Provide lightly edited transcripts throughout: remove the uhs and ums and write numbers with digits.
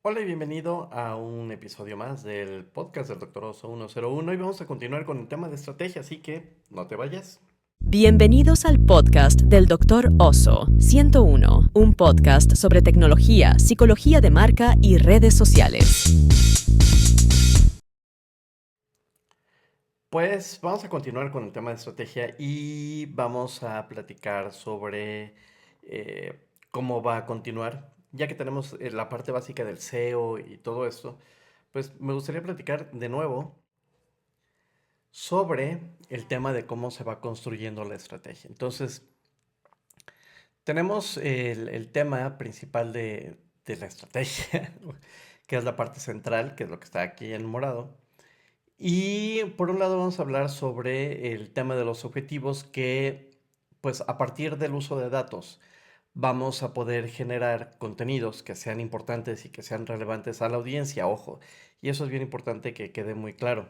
Hola y bienvenido a un episodio más del podcast del Dr. Oso 101 y vamos a continuar con el tema de estrategia, así que no te vayas. Bienvenidos al podcast del Dr. Oso 101, un podcast sobre tecnología, psicología de marca y redes sociales. Pues vamos a continuar con el tema de estrategia y vamos a platicar sobre cómo va a continuar. Ya que tenemos la parte básica del SEO y todo esto, pues me gustaría platicar de nuevo sobre el tema de cómo se va construyendo la estrategia. Entonces, tenemos el tema principal de la estrategia, que es la parte central, que es lo que está aquí en morado. Y por un lado vamos a hablar sobre el tema de los objetivos que, pues a partir del uso de datos, vamos a poder generar contenidos que sean importantes y que sean relevantes a la audiencia, ojo. Y eso es bien importante que quede muy claro.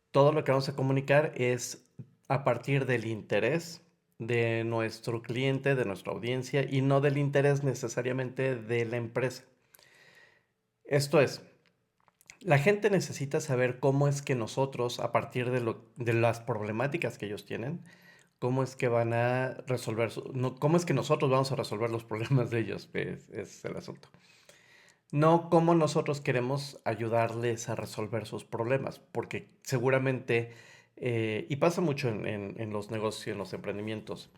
Todo lo que vamos a comunicar es a partir del interés de nuestro cliente, de nuestra audiencia y no del interés necesariamente de la empresa. Esto es, la gente necesita saber cómo es que nosotros, a partir de las problemáticas que ellos tienen, cómo es que van a resolver, cómo es que nosotros vamos a resolver los problemas de ellos, es el asunto. No cómo nosotros queremos ayudarles a resolver sus problemas, porque seguramente, y pasa mucho en los negocios y en los emprendimientos,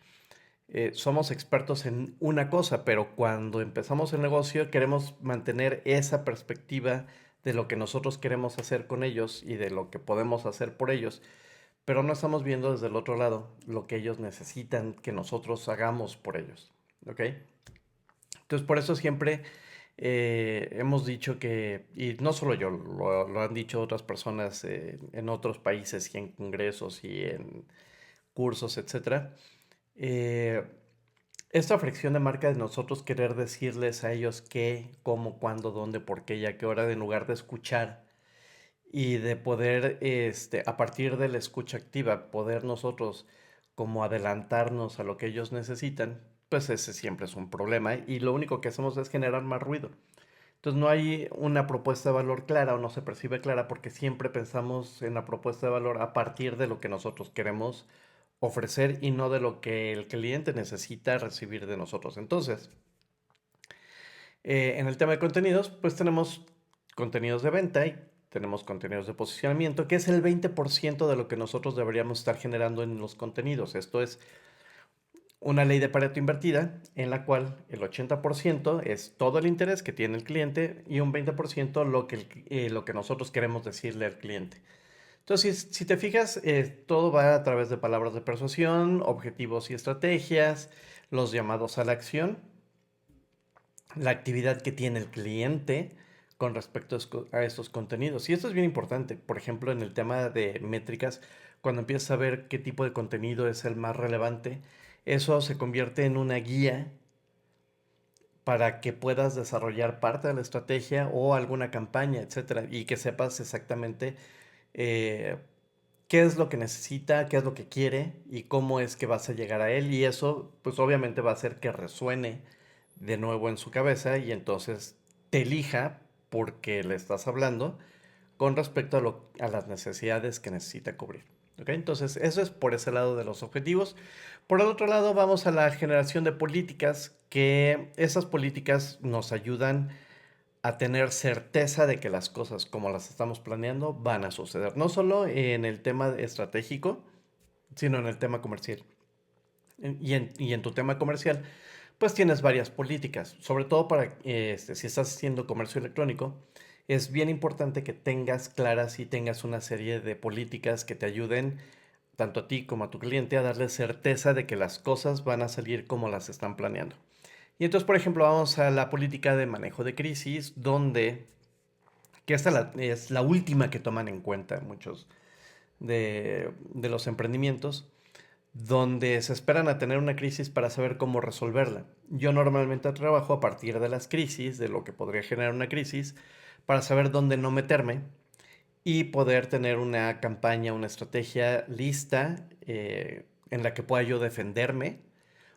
somos expertos en una cosa, pero cuando empezamos el negocio queremos mantener esa perspectiva de lo que nosotros queremos hacer con ellos y de lo que podemos hacer por ellos, pero no estamos viendo desde el otro lado lo que ellos necesitan que nosotros hagamos por ellos. ¿Ok? Entonces, por eso siempre hemos dicho que, y no solo yo, lo han dicho otras personas en otros países y en congresos y en cursos, etcétera. eh, Esta fricción de marca de nosotros querer decirles a ellos qué, cómo, cuándo, dónde, por qué y a qué hora, en lugar de escuchar y de poder, a partir de la escucha activa, poder nosotros como adelantarnos a lo que ellos necesitan, pues ese siempre es un problema y lo único que hacemos es generar más ruido. Entonces no hay una propuesta de valor clara o no se percibe clara porque siempre pensamos en la propuesta de valor a partir de lo que nosotros queremos ofrecer y no de lo que el cliente necesita recibir de nosotros. Entonces, en el tema de contenidos, pues tenemos contenidos de venta y tenemos contenidos de posicionamiento, que es el 20% de lo que nosotros deberíamos estar generando en los contenidos. Esto es una ley de Pareto invertida, en la cual el 80% es todo el interés que tiene el cliente y un 20% lo que nosotros queremos decirle al cliente. Entonces, si te fijas, todo va a través de palabras de persuasión, objetivos y estrategias, los llamados a la acción, la actividad que tiene el cliente con respecto a estos contenidos. Y esto es bien importante. Por ejemplo, en el tema de métricas, cuando empiezas a ver qué tipo de contenido es el más relevante, eso se convierte en una guía para que puedas desarrollar parte de la estrategia o alguna campaña, etcétera, y que sepas exactamente eh, qué es lo que necesita, qué es lo que quiere y cómo es que vas a llegar a él. Y eso, pues obviamente va a hacer que resuene de nuevo en su cabeza y entonces te elija porque le estás hablando con respecto a las necesidades que necesita cubrir. ¿Ok? Entonces, eso es por ese lado de los objetivos. Por el otro lado, vamos a la generación de políticas, que esas políticas nos ayudan a tener certeza de que las cosas como las estamos planeando van a suceder. No solo en el tema estratégico, sino en el tema comercial. Y en tu tema comercial, pues tienes varias políticas, sobre todo para si estás haciendo comercio electrónico, es bien importante que tengas claras y tengas una serie de políticas que te ayuden tanto a ti como a tu cliente a darle certeza de que las cosas van a salir como las están planeando. Y entonces, por ejemplo, vamos a la política de manejo de crisis, donde, que esta es la última que toman en cuenta muchos de los emprendimientos, donde se esperan a tener una crisis para saber cómo resolverla. Yo normalmente trabajo a partir de las crisis, de lo que podría generar una crisis, para saber dónde no meterme y poder tener una campaña, una estrategia lista en la que pueda yo defenderme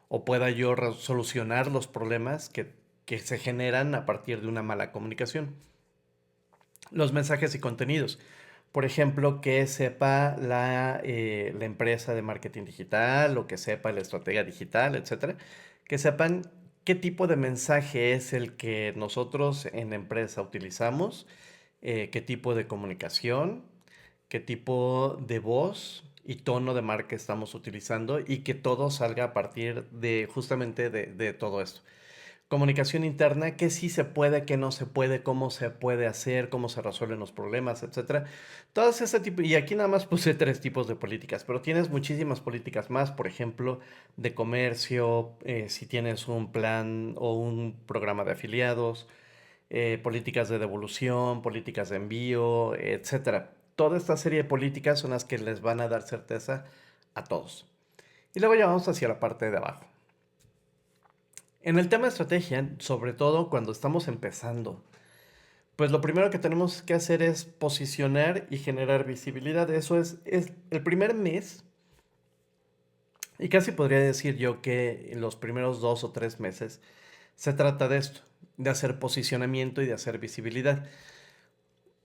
o pueda yo solucionar los problemas que que se generan a partir de una mala comunicación. Los mensajes y contenidos. Por ejemplo, que sepa la empresa de marketing digital o que sepa la estrategia digital, etcétera. Que sepan qué tipo de mensaje es el que nosotros en la empresa utilizamos, qué tipo de comunicación, qué tipo de voz y tono de marca estamos utilizando y que todo salga a partir de justamente de todo esto. Comunicación interna, qué sí se puede, qué no se puede, cómo se puede hacer, cómo se resuelven los problemas, etcétera. Todas ese tipo, y aquí nada más puse 3 tipos de políticas, pero tienes muchísimas políticas más, por ejemplo, de comercio, si tienes un plan o un programa de afiliados, políticas de devolución, políticas de envío, etcétera. Toda esta serie de políticas son las que les van a dar certeza a todos. Y luego ya vamos hacia la parte de abajo. En el tema de estrategia, sobre todo cuando estamos empezando, pues lo primero que tenemos que hacer es posicionar y generar visibilidad. Eso es el primer mes, y casi podría decir yo que en los primeros 2 o 3 meses se trata de esto, de hacer posicionamiento y de hacer visibilidad.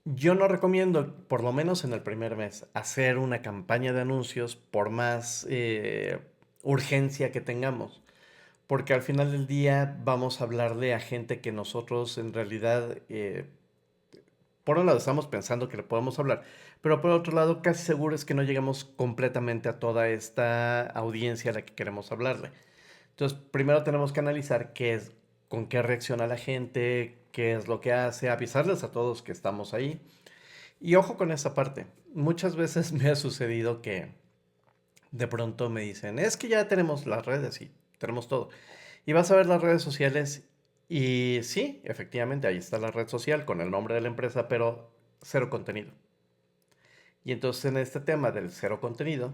Yo no recomiendo, por lo menos en el primer mes, hacer una campaña de anuncios por más urgencia que tengamos. Porque al final del día vamos a hablarle a gente que nosotros en realidad, por un lado estamos pensando que le podemos hablar, pero por otro lado casi seguro es que no llegamos completamente a toda esta audiencia a la que queremos hablarle. Entonces, primero tenemos que analizar qué es, con qué reacciona la gente, qué es lo que hace, avisarles a todos que estamos ahí. Y ojo con esa parte. Muchas veces me ha sucedido que de pronto me dicen, es que ya tenemos las redes y tenemos todo. Y vas a ver las redes sociales y sí, efectivamente, ahí está la red social con el nombre de la empresa, pero cero contenido. Y entonces en este tema del cero contenido,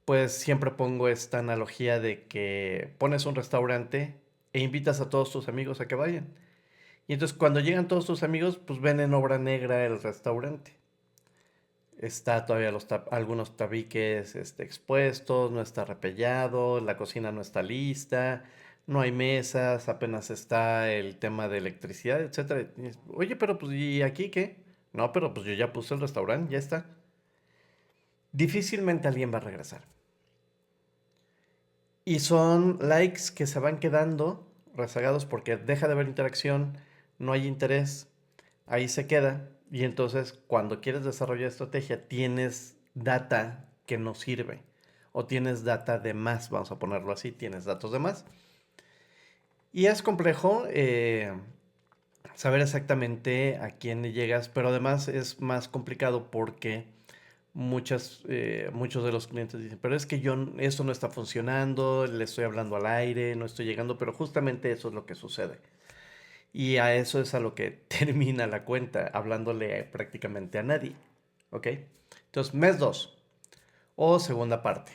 pues siempre pongo esta analogía de que pones un restaurante e invitas a todos tus amigos a que vayan. Y entonces cuando llegan todos tus amigos, pues ven en obra negra el restaurante. Está todavía algunos tabiques expuestos, no está repellado, la cocina no está lista, no hay mesas, apenas está el tema de electricidad, etcétera. Oye, pero pues, ¿y aquí qué? No, pero pues yo ya puse el restaurante, ya está. Difícilmente alguien va a regresar. Y son likes que se van quedando rezagados porque deja de haber interacción, no hay interés, ahí se queda. Y entonces cuando quieres desarrollar estrategia tienes data que no sirve. O tienes data de más, vamos a ponerlo así, tienes datos de más. Y es complejo saber exactamente a quién le llegas, pero además es más complicado porque muchos de los clientes dicen, pero es que esto no está funcionando, le estoy hablando al aire, no estoy llegando, pero justamente eso es lo que sucede. Y a eso es a lo que termina la cuenta, hablándole prácticamente a nadie. ¿Ok? Entonces, mes 2 o segunda parte.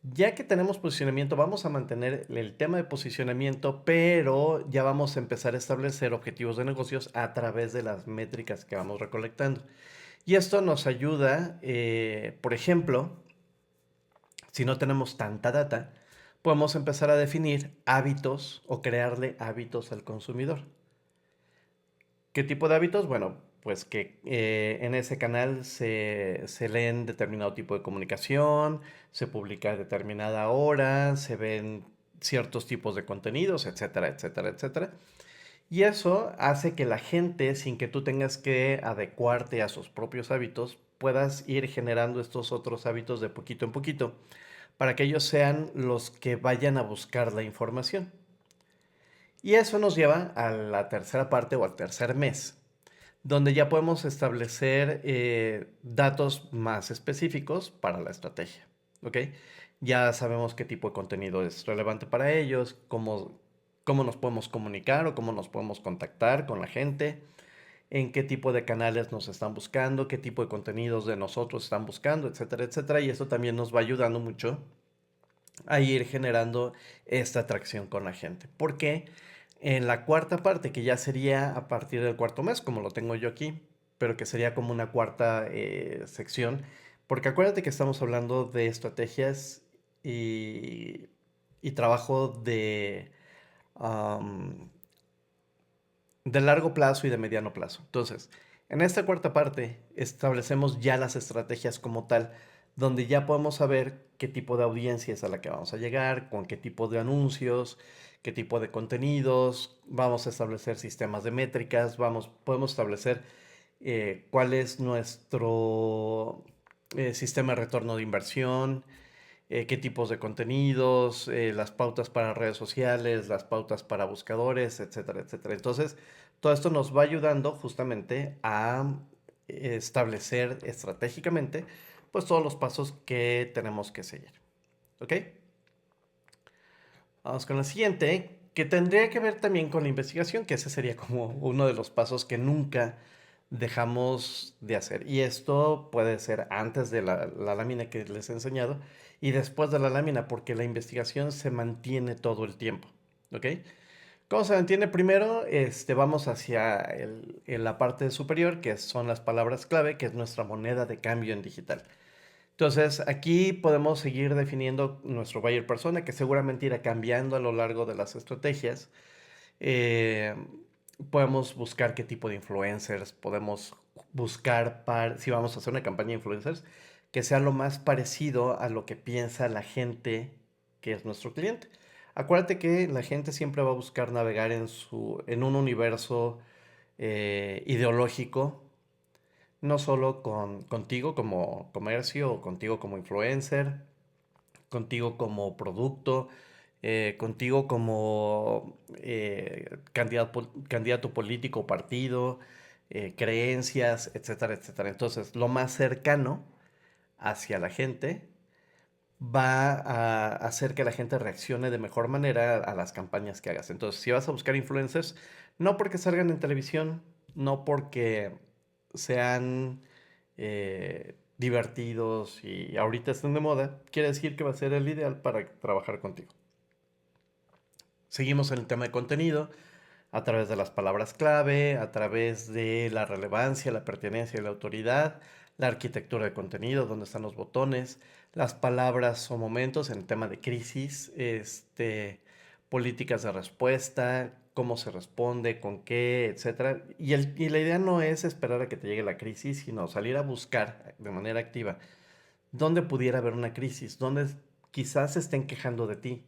Ya que tenemos posicionamiento, vamos a mantener el tema de posicionamiento, pero ya vamos a empezar a establecer objetivos de negocios a través de las métricas que vamos recolectando. Y esto nos ayuda, por ejemplo, si no tenemos tanta data, podemos empezar a definir hábitos o crearle hábitos al consumidor. ¿Qué tipo de hábitos? Bueno, pues que en ese canal se leen determinado tipo de comunicación, se publica a determinada hora, se ven ciertos tipos de contenidos, etcétera, etcétera, etcétera. Y eso hace que la gente, sin que tú tengas que adecuarte a sus propios hábitos, puedas ir generando estos otros hábitos de poquito en poquito, para que ellos sean los que vayan a buscar la información. Y eso nos lleva a la tercera parte o al tercer mes, donde ya podemos establecer datos más específicos para la estrategia. ¿Ok? Ya sabemos qué tipo de contenido es relevante para ellos, cómo nos podemos comunicar o cómo nos podemos contactar con la gente, en qué tipo de canales nos están buscando, qué tipo de contenidos de nosotros están buscando, etcétera, etcétera. Y eso también nos va ayudando mucho a ir generando esta atracción con la gente. Porque en la cuarta parte, que ya sería a partir del cuarto mes, como lo tengo yo aquí, pero que sería como una cuarta sección, porque acuérdate que estamos hablando de estrategias y, y trabajo de, um, de largo plazo y de mediano plazo. Entonces, en esta cuarta parte establecemos ya las estrategias como tal, donde ya podemos saber qué tipo de audiencia es a la que vamos a llegar, con qué tipo de anuncios, qué tipo de contenidos, vamos a establecer sistemas de métricas, podemos establecer cuál es nuestro sistema de retorno de inversión, qué tipos de contenidos, las pautas para redes sociales, las pautas para buscadores, etcétera, etcétera. Entonces, todo esto nos va ayudando justamente a establecer estratégicamente pues todos los pasos que tenemos que seguir. ¿Ok? Vamos con la siguiente, que tendría que ver también con la investigación, que ese sería como uno de los pasos que nunca dejamos de hacer. Y esto puede ser antes de la lámina que les he enseñado y después de la lámina, porque la investigación se mantiene todo el tiempo. ¿Ok? ¿Cómo se mantiene? Primero, vamos hacia en la parte superior, que son las palabras clave, que es nuestra moneda de cambio en digital. Entonces, aquí podemos seguir definiendo nuestro buyer persona, que seguramente irá cambiando a lo largo de las estrategias. Eh, Podemos buscar qué tipo de influencers, podemos buscar, si vamos a hacer una campaña de influencers, que sea lo más parecido a lo que piensa la gente que es nuestro cliente. Acuérdate que la gente siempre va a buscar navegar en un universo ideológico, no solo contigo como comercio o contigo como influencer, contigo como producto, contigo como candidato político, partido, creencias, etcétera, etcétera. Entonces, lo más cercano hacia la gente va a hacer que la gente reaccione de mejor manera a las campañas que hagas. Entonces, si vas a buscar influencers, no porque salgan en televisión, no porque sean divertidos y ahorita están de moda, quiere decir que va a ser el ideal para trabajar contigo. Seguimos en el tema de contenido a través de las palabras clave, a través de la relevancia, la pertenencia y la autoridad, la arquitectura de contenido, donde están los botones, las palabras o momentos en el tema de crisis, políticas de respuesta, cómo se responde, con qué, etcétera. Y la idea no es esperar a que te llegue la crisis, sino salir a buscar de manera activa dónde pudiera haber una crisis, dónde quizás se estén quejando de ti.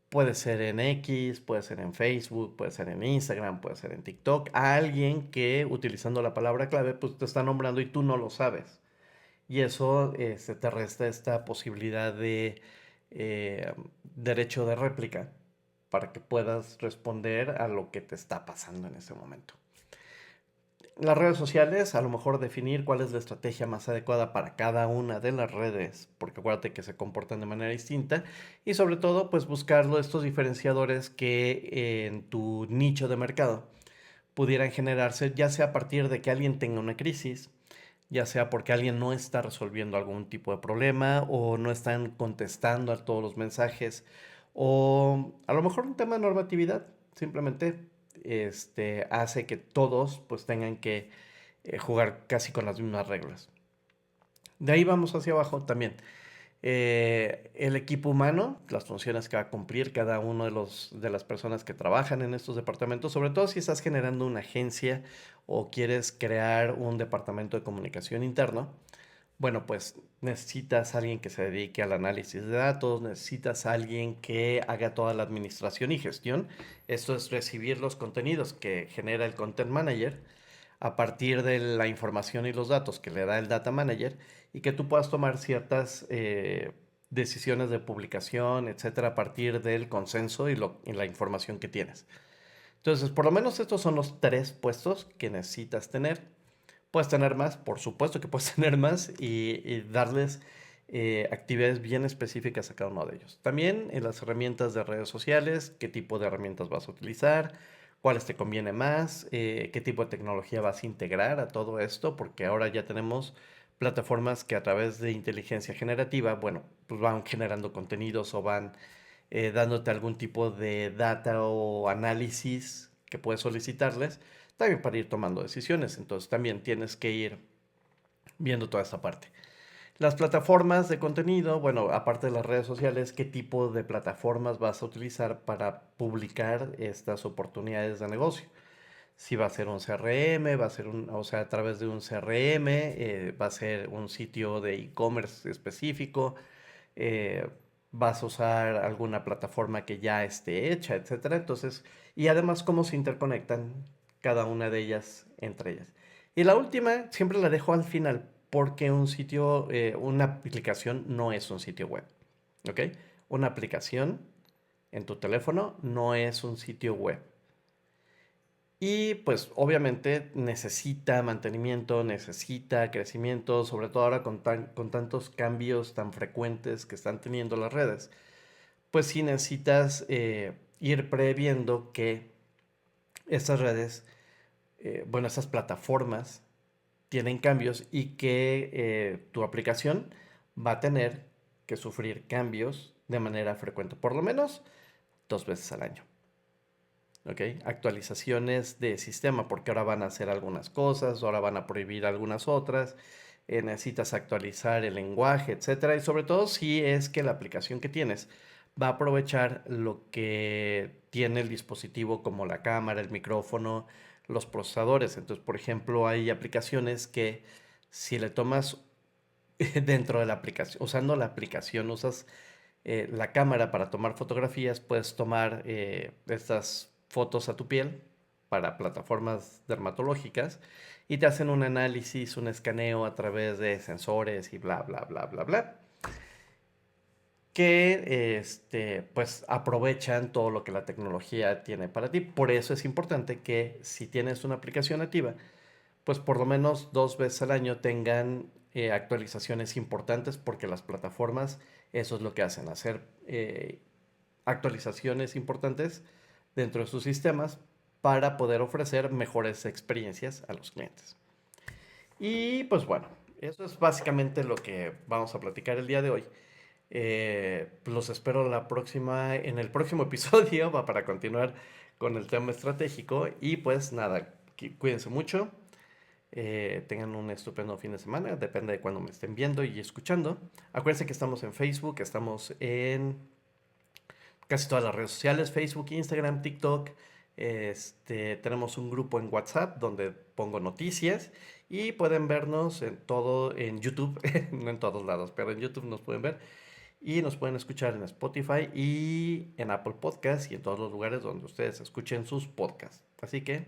Puede ser en X, puede ser en Facebook, puede ser en Instagram, puede ser en TikTok. A alguien que utilizando la palabra clave pues te está nombrando y tú no lo sabes. Y eso se te resta esta posibilidad de eh, derecho de réplica para que puedas responder a lo que te está pasando en ese momento. Las redes sociales, a lo mejor definir cuál es la estrategia más adecuada para cada una de las redes, porque acuérdate que se comportan de manera distinta, y sobre todo, pues buscarlo estos diferenciadores que en tu nicho de mercado pudieran generarse, ya sea a partir de que alguien tenga una crisis, ya sea porque alguien no está resolviendo algún tipo de problema o no están contestando a todos los mensajes, o a lo mejor un tema de normatividad, simplemente hace que todos pues tengan que jugar casi con las mismas reglas. De ahí vamos hacia abajo también. El equipo humano, las funciones que va a cumplir cada uno de las personas que trabajan en estos departamentos, sobre todo si estás generando una agencia o quieres crear un departamento de comunicación interno, bueno, pues necesitas a alguien que se dedique al análisis de datos, necesitas a alguien que haga toda la administración y gestión. Esto es recibir los contenidos que genera el Content Manager a partir de la información y los datos que le da el Data Manager y que tú puedas tomar ciertas decisiones de publicación, etcétera, a partir del consenso y la información que tienes. Entonces, por lo menos estos son los 3 puestos que necesitas tener. Puedes tener más, por supuesto que puedes tener más y darles actividades bien específicas a cada uno de ellos. También en las herramientas de redes sociales, qué tipo de herramientas vas a utilizar, cuáles te conviene más, qué tipo de tecnología vas a integrar a todo esto, porque ahora ya tenemos plataformas que a través de inteligencia generativa, bueno, pues van generando contenidos o van dándote algún tipo de data o análisis que puedes solicitarles, también para ir tomando decisiones. Entonces también tienes que ir viendo toda esta parte. Las plataformas de contenido, bueno, aparte de las redes sociales, ¿qué tipo de plataformas vas a utilizar para publicar estas oportunidades de negocio? si va a ser un CRM, va a ser o sea, a través de un CRM, va a ser un sitio de e-commerce específico, eh, vas a usar alguna plataforma que ya esté hecha, etcétera. Entonces, y además cómo se interconectan cada una de ellas entre ellas. Y la última siempre la dejo al final porque un sitio, una aplicación no es un sitio web, ¿ok? Una aplicación en tu teléfono no es un sitio web. Y pues obviamente necesita mantenimiento, necesita crecimiento, sobre todo ahora con tantos cambios tan frecuentes que están teniendo las redes. Pues sí necesitas ir previendo que estas redes, bueno, estas plataformas tienen cambios y que tu aplicación va a tener que sufrir cambios de manera frecuente, por lo menos 2 veces al año. ¿Ok? Actualizaciones de sistema, porque ahora van a hacer algunas cosas, ahora van a prohibir algunas otras, necesitas actualizar el lenguaje, etcétera, y sobre todo si es que la aplicación que tienes va a aprovechar lo que tiene el dispositivo como la cámara, el micrófono, los procesadores. Entonces, por ejemplo, hay aplicaciones que si le tomas dentro de la aplicación, usando la aplicación, usas la cámara para tomar fotografías, puedes tomar estas fotos a tu piel para plataformas dermatológicas y te hacen un análisis, un escaneo a través de sensores y bla, bla, bla, bla, bla. Que pues aprovechan todo lo que la tecnología tiene para ti. Por eso es importante que si tienes una aplicación nativa, pues por lo menos 2 veces al año tengan actualizaciones importantes, porque las plataformas eso es lo que hacen, hacer actualizaciones importantes dentro de sus sistemas para poder ofrecer mejores experiencias a los clientes. Y pues bueno, eso es básicamente lo que vamos a platicar el día de hoy. Los espero en el próximo episodio para continuar con el tema estratégico. Y pues nada, cuídense mucho. Tengan un estupendo fin de semana, depende de cuando me estén viendo y escuchando. Acuérdense que estamos en Facebook, estamos en casi todas las redes sociales, Facebook, Instagram, TikTok. Tenemos un grupo en WhatsApp donde pongo noticias y pueden vernos en YouTube, no en todos lados, pero en YouTube nos pueden ver y nos pueden escuchar en Spotify y en Apple Podcasts y en todos los lugares donde ustedes escuchen sus podcasts. Así que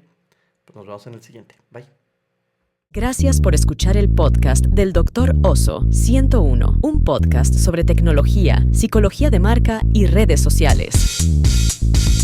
pues nos vemos en el siguiente. Bye. Gracias por escuchar el podcast del Dr. Oso 101, un podcast sobre tecnología, psicología de marca y redes sociales.